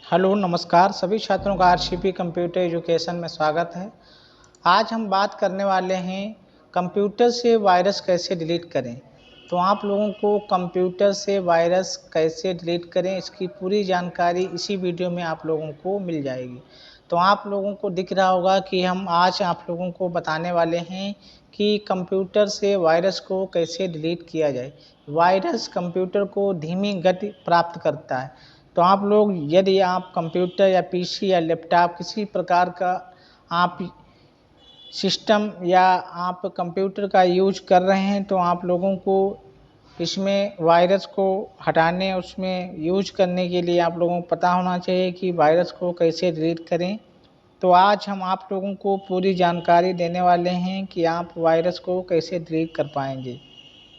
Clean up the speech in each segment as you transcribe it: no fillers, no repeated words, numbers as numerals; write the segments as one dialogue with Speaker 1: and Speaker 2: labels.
Speaker 1: Hello नमस्कार सभी छात्रों का आरसीपी कंप्यूटर एजुकेशन में स्वागत है। आज हम बात करने वाले हैं कंप्यूटर से वायरस कैसे डिलीट करें। तो आप लोगों को कंप्यूटर से वायरस कैसे डिलीट करें इसकी पूरी जानकारी इसी वीडियो में आप लोगों को मिल जाएगी। तो आप लोगों को दिख रहा होगा कि हम आज आप लोगों को बताने वाले हैं कि कंप्यूटर से वायरस को कैसे डिलीट किया जाए। वायरस कंप्यूटर को धीमी गति प्राप्त करता है। तो आप लोग यदि आप कंप्यूटर या पीसी या लैपटॉप किसी प्रकार का आप सिस्टम या आप कंप्यूटर का यूज कर रहे हैं तो आप लोगों को इसमें वायरस को हटाने उसमें यूज करने के लिए आप लोगों को पता होना चाहिए कि वायरस को कैसे डिलीट करें। तो आज हम आप लोगों को पूरी जानकारी देने वाले हैं कि आप वायरस को कैसे डिलीट कर पाएंगे।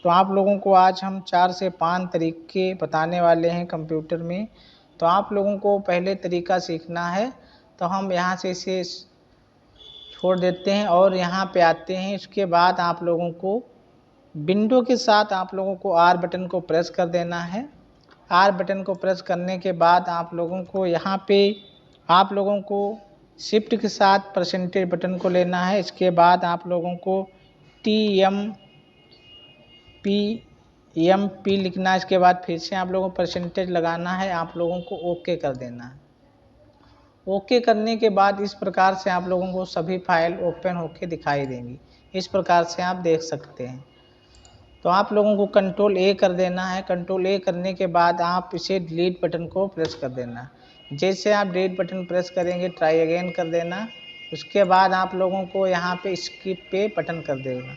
Speaker 1: तो आप लोगों को आज हम 4 से 5 तरीके बताने वाले हैं कंप्यूटर में। तो आप लोगों को पहले तरीका सीखना है तो हम यहाँ से इसे छोड़ देते हैं और यहाँ पे आते हैं। इसके बाद आप लोगों को विंडो के साथ आप लोगों को आर बटन को प्रेस कर देना है। आर बटन को प्रेस करने के बाद आप लोगों को यहाँ पे आप लोगों को शिफ्ट के साथ परसेंटेज बटन को लेना है। इसके बाद आप लोगों को TMP लिखना है। इसके बाद फिर से आप लोगों को परसेंटेज लगाना है। आप लोगों को ओके कर देना है। ओके करने के बाद इस प्रकार से आप लोगों को सभी फाइल ओपन होके दिखाई देंगी। इस प्रकार से आप देख सकते हैं। तो आप लोगों को कंट्रोल ए कर देना है। कंट्रोल ए करने के बाद आप इसे डिलीट बटन को प्रेस कर देना। जैसे आप डिलीट बटन प्रेस करेंगे ट्राई अगेन कर देना। उसके बाद आप लोगों को यहाँ पे स्किप पे बटन कर देना।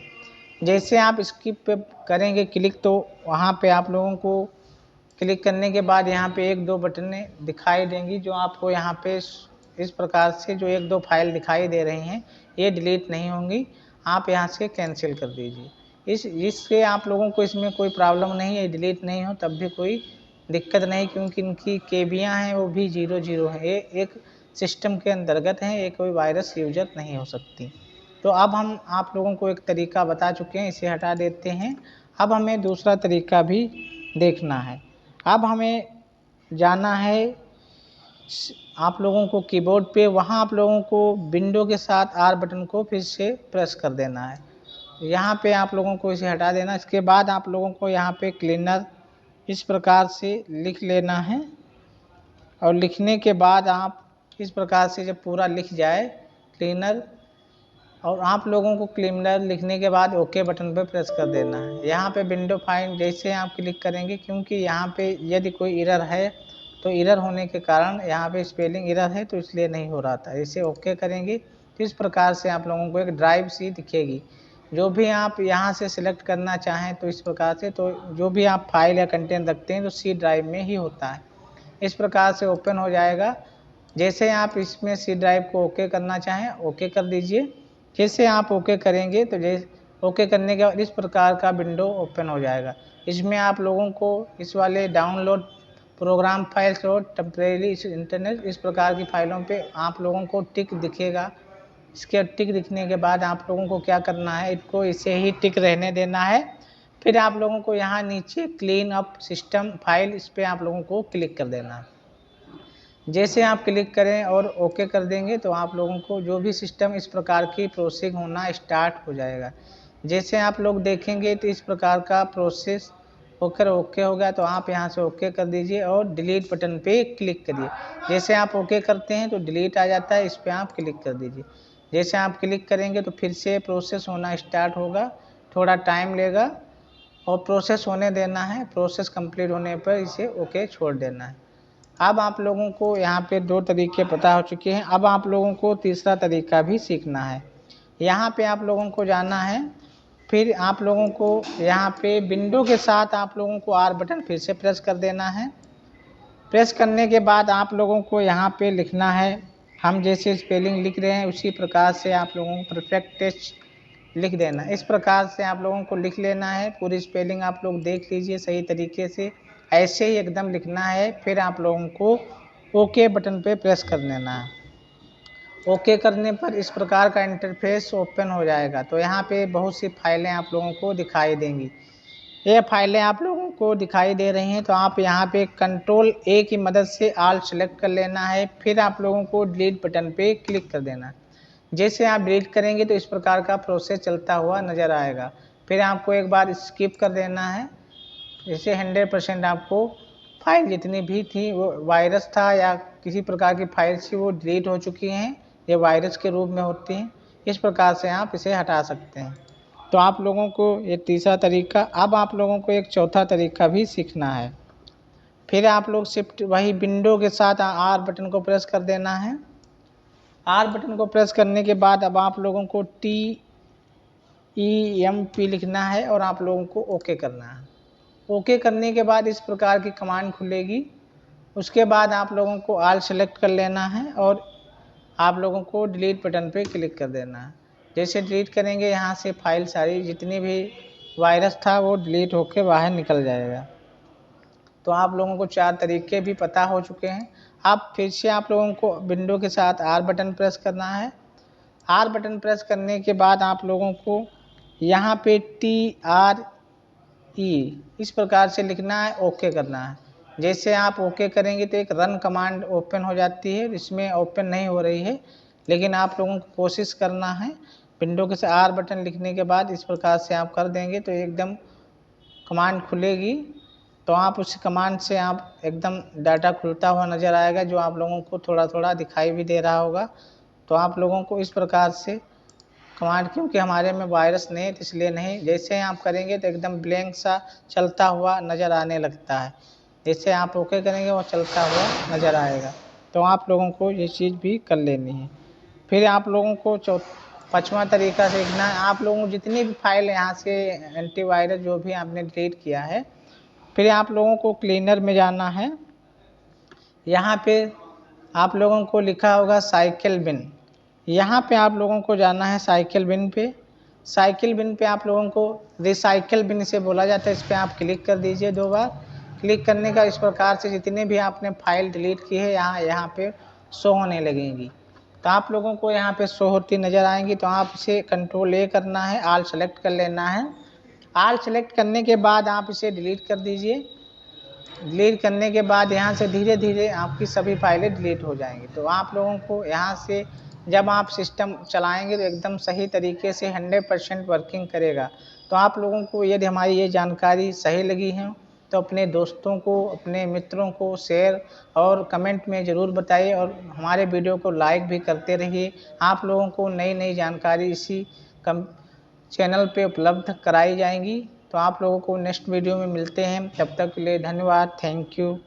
Speaker 1: जैसे आप स्किप पे करेंगे क्लिक तो वहाँ पे आप लोगों को क्लिक करने के बाद यहाँ पे एक दो बटनें दिखाई देंगी जो आपको यहाँ पे इस प्रकार से जो एक दो फाइल दिखाई दे रही हैं ये डिलीट नहीं होंगी। आप यहाँ से कैंसिल कर दीजिए। इससे आप लोगों को इसमें कोई प्रॉब्लम नहीं है। डिलीट नहीं हो तब भी कोई दिक्कत नहीं क्योंकि इनकी केबियाँ हैं वो भी 00 हैं। ये एक सिस्टम के अंतर्गत हैं। ये कोई वायरस यूजर नहीं हो सकती। तो अब हम आप लोगों को एक तरीका बता चुके हैं इसे हटा देते हैं। अब हमें दूसरा तरीका भी देखना है। अब हमें जाना है आप लोगों को कीबोर्ड पे वहाँ आप लोगों को विंडो के साथ आर बटन को फिर से प्रेस कर देना है। यहाँ पे आप लोगों को इसे हटा देना। इसके बाद आप लोगों को यहाँ पे क्लीनर इस प्रकार से लिख लेना है और लिखने के बाद आप इस प्रकार से जब पूरा लिख जाए क्लीनर और आप लोगों को क्लीनर लिखने के बाद ओके बटन पर प्रेस कर देना है। यहाँ पे विंडो फाइल जैसे आप क्लिक करेंगे क्योंकि यहाँ पे यदि कोई एरर है तो एरर होने के कारण यहाँ पे स्पेलिंग एरर है तो इसलिए नहीं हो रहा था। इसे ओके करेंगे तो इस प्रकार से आप लोगों को एक ड्राइव सी दिखेगी। जो भी आप यहाँ से सिलेक्ट करना चाहें तो इस प्रकार से तो जो भी आप फाइल या कंटेंट रखते हैं तो सी ड्राइव में ही होता है। इस प्रकार से ओपन हो जाएगा। जैसे आप इसमें सी ड्राइव को ओके करना चाहें ओके कर दीजिए। जैसे आप ओके करेंगे तो ओके करने के बाद इस प्रकार का विंडो ओपन हो जाएगा। इसमें आप लोगों को इस वाले डाउनलोड प्रोग्राम फाइल्स और टेम्परेरी इंटरनेट इस प्रकार की फाइलों पे आप लोगों को टिक दिखेगा। इसके टिक दिखने के बाद आप लोगों को क्या करना है इसको इसे ही टिक रहने देना है। फिर आप लोगों को यहाँ नीचे क्लीन अप सिस्टम फाइल इस पर आप लोगों को क्लिक कर देना है। जैसे आप क्लिक करें और ओके कर देंगे तो आप लोगों को जो भी सिस्टम इस प्रकार की प्रोसेसिंग होना स्टार्ट हो जाएगा। जैसे आप लोग देखेंगे तो इस प्रकार का प्रोसेस होकर ओके हो गया तो आप यहां से ओके कर दीजिए और डिलीट बटन पे क्लिक करिए। जैसे आप ओके करते हैं तो डिलीट आ जाता है। इस पर आप क्लिक कर दीजिए। जैसे आप क्लिक करेंगे तो फिर से प्रोसेस होना स्टार्ट होगा। थोड़ा टाइम लेगा और प्रोसेस होने देना है। प्रोसेस कंप्लीट होने पर इसे ओके छोड़ देना है। अब आप लोगों को यहाँ पे दो तरीके पता हो चुके हैं। अब आप लोगों को तीसरा तरीका भी सीखना है। यहाँ पे आप लोगों को जाना है। फिर आप लोगों को यहाँ पे विंडो के साथ आप लोगों को आर बटन फिर से प्रेस कर देना है। प्रेस करने के बाद आप लोगों को यहाँ पे लिखना है हम जैसे स्पेलिंग लिख रहे हैं उसी प्रकार से आप लोगों को परफेक्ट टेस्ट लिख देना। इस प्रकार से आप लोगों को लिख लेना है। पूरी स्पेलिंग आप लोग देख लीजिए सही तरीके से ऐसे ही एकदम लिखना है। फिर आप लोगों को ओके बटन पे प्रेस कर देना है। ओके करने पर इस प्रकार का इंटरफेस ओपन हो जाएगा। तो यहाँ पे बहुत सी फाइलें आप लोगों को दिखाई देंगी। ये फाइलें आप लोगों को दिखाई दे रही हैं, तो आप यहाँ पे कंट्रोल ए की मदद से ऑल सेलेक्ट कर लेना है। फिर आप लोगों को डिलीट बटन पे क्लिक कर देना है। जैसे आप डिलीट करेंगे तो इस प्रकार का प्रोसेस चलता हुआ नज़र आएगा। फिर आपको एक बार स्किप कर देना है। जैसे 100% आपको फाइल जितनी भी थी वो वायरस था या किसी प्रकार की फाइल थी वो डिलीट हो चुकी हैं, ये वायरस के रूप में होती हैं। इस प्रकार से आप इसे हटा सकते हैं। तो आप लोगों को ये तीसरा तरीका, अब आप लोगों को एक चौथा तरीका भी सीखना है। फिर आप लोग शिफ्ट वही विंडो के साथ आर बटन को प्रेस कर देना है। आर बटन को प्रेस करने के बाद अब आप लोगों को TEMP लिखना है और आप लोगों को ओके करना है। ओके करने के बाद इस प्रकार की कमांड खुलेगी। उसके बाद आप लोगों को ऑल सेलेक्ट कर लेना है और आप लोगों को डिलीट बटन पे क्लिक कर देना है। जैसे डिलीट करेंगे यहाँ से फाइल सारी जितनी भी वायरस था वो डिलीट होकर बाहर निकल जाएगा। तो आप लोगों को 4 तरीके भी पता हो चुके हैं। अब फिर से आप लोगों को विंडो के साथ आर बटन प्रेस करना है। आर बटन प्रेस करने के बाद आप लोगों को यहाँ पे TRE इस प्रकार से लिखना है, ओके करना है। जैसे आप ओके करेंगे तो एक रन कमांड ओपन हो जाती है, इसमें ओपन नहीं हो रही है, लेकिन आप लोगों को कोशिश करना है। विंडो के साथ आर बटन लिखने के बाद इस प्रकार से आप कर देंगे तो एकदम कमांड खुलेगी। तो आप उस कमांड से आप एकदम डाटा खुलता हुआ नज़र आएगा, जो आप लोगों को थोड़ा थोड़ा दिखाई भी दे रहा होगा। तो आप लोगों को इस प्रकार से कमांड, क्योंकि हमारे में वायरस नहीं है तो इसलिए नहीं, जैसे आप करेंगे तो एकदम ब्लैंक सा चलता हुआ नज़र आने लगता है। जैसे आप ओके करेंगे वो चलता हुआ नज़र आएगा। तो आप लोगों को ये चीज़ भी कर लेनी है। फिर आप लोगों को पाँचवा तरीका सीखना है। आप लोगों को जितनी भी फाइल यहाँ से एंटीवायरस जो भी आपने डिलीट किया है, फिर आप लोगों को क्लीनर में जाना है। यहाँ पे आप लोगों को लिखा होगा साइकिल बिन, यहाँ पे आप लोगों को जाना है साइकिल बिन पे। साइकिल बिन पे आप लोगों को रिसाइकिल बिन से बोला जाता है, इस पर आप क्लिक कर दीजिए 2 बार। क्लिक करने का इस प्रकार से जितने भी आपने फाइल डिलीट की है यहाँ पे शो होने लगेंगी। तो आप लोगों को यहाँ पे शो होती नज़र आएंगी। तो आप इसे कंट्रोल ए करना है, ऑल सेलेक्ट कर लेना है। ऑल सेलेक्ट करने के बाद आप इसे डिलीट कर दीजिए। डिलीट करने के बाद यहाँ से धीरे धीरे आपकी सभी फाइलें डिलीट हो जाएंगी। तो आप लोगों को यहाँ से जब आप सिस्टम चलाएंगे तो एकदम सही तरीके से 100% वर्किंग करेगा। तो आप लोगों को यदि हमारी ये जानकारी सही लगी है तो अपने दोस्तों को, अपने मित्रों को शेयर और कमेंट में ज़रूर बताइए और हमारे वीडियो को लाइक भी करते रहिए। आप लोगों को नई नई जानकारी इसी चैनल पे उपलब्ध कराई जाएंगी। तो आप लोगों को नेक्स्ट वीडियो में मिलते हैं, तब तक के लिए धन्यवाद, थैंक यू।